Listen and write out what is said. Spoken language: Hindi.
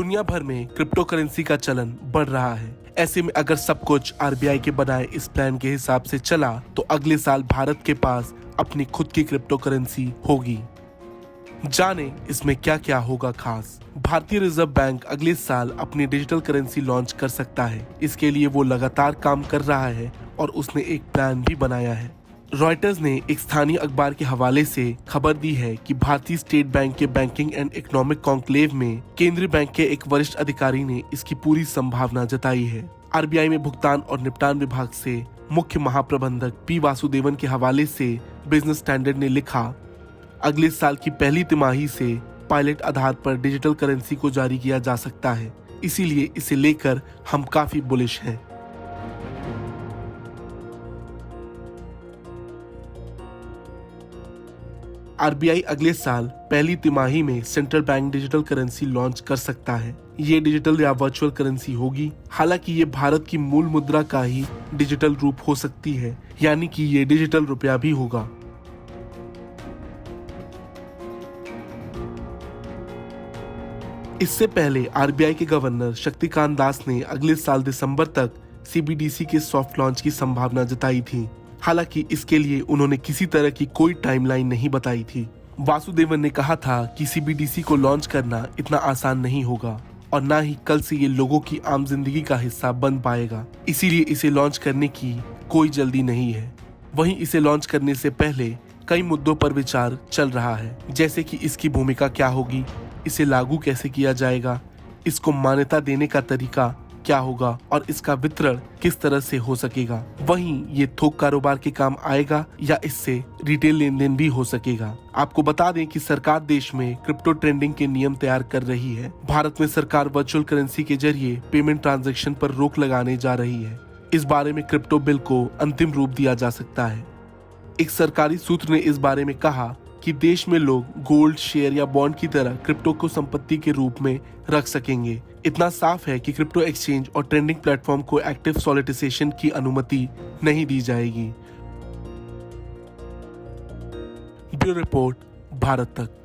दुनिया भर में क्रिप्टो करेंसी का चलन बढ़ रहा है। ऐसे में अगर सब कुछ आरबीआई के बनाए इस प्लान के हिसाब से चला तो अगले साल भारत के पास अपनी खुद की क्रिप्टो करेंसी होगी। जाने इसमें क्या क्या होगा खास। भारतीय रिजर्व बैंक अगले साल अपनी डिजिटल करेंसी लॉन्च कर सकता है। इसके लिए वो लगातार काम कर रहा है और उसने एक प्लान भी बनाया है। रॉयटर्स ने एक स्थानीय अखबार के हवाले से खबर दी है कि भारतीय स्टेट बैंक के बैंकिंग एंड इकोनॉमिक कॉन्क्लेव में केंद्रीय बैंक के एक वरिष्ठ अधिकारी ने इसकी पूरी संभावना जताई है। आरबीआई में भुगतान और निपटान विभाग से मुख्य महाप्रबंधक पी वासुदेवन के हवाले से बिजनेस स्टैंडर्ड ने लिखा, अगले साल की पहली तिमाही से पायलट आधार पर डिजिटल करेंसी को जारी किया जा सकता है, इसीलिए इसे लेकर हम काफी बुलिश हैं। आरबीआई अगले साल पहली तिमाही में central bank digital currency launch कर सकता है। ये डिजिटल या वर्चुअल करेंसी होगी। हालांकि ये भारत की मूल मुद्रा का ही डिजिटल रूप हो सकती है, यानी कि ये डिजिटल रुपया भी होगा। इससे पहले आरबीआई के गवर्नर शक्तिकांत दास ने अगले साल दिसंबर तक सीबीडीसी के सॉफ्ट लॉन्च की संभावना जताई थी। हालांकि इसके लिए उन्होंने किसी तरह की कोई टाइमलाइन नहीं बताई थी। वासुदेवन ने कहा था कि सीबीडीसी को लॉन्च करना इतना आसान नहीं होगा और ना ही कल से ये लोगों की आम जिंदगी का हिस्सा बन पाएगा, इसीलिए इसे लॉन्च करने की कोई जल्दी नहीं है। वहीं इसे लॉन्च करने से पहले कई मुद्दों पर विचार चल रहा है, जैसे कि इसकी भूमिका क्या होगी, इसे लागू कैसे किया जाएगा, इसको मान्यता देने का तरीका क्या होगा और इसका वितरण किस तरह से हो सकेगा। वहीं ये थोक कारोबार के काम आएगा या इससे रिटेल लेन देन भी हो सकेगा। आपको बता दें कि सरकार देश में क्रिप्टो ट्रेडिंग के नियम तैयार कर रही है। भारत में सरकार वर्चुअल करेंसी के जरिए पेमेंट ट्रांजैक्शन पर रोक लगाने जा रही है। इस बारे में क्रिप्टो बिल को अंतिम रूप दिया जा सकता है। एक सरकारी सूत्र ने इस बारे में कहा कि देश में लोग गोल्ड, शेयर या बॉन्ड की तरह क्रिप्टो को संपत्ति के रूप में रख सकेंगे। इतना साफ है कि क्रिप्टो एक्सचेंज और ट्रेडिंग प्लेटफॉर्म को एक्टिव सॉलिटिसेशन की अनुमति नहीं दी जाएगी। ब्यूरो रिपोर्ट, भारत तक।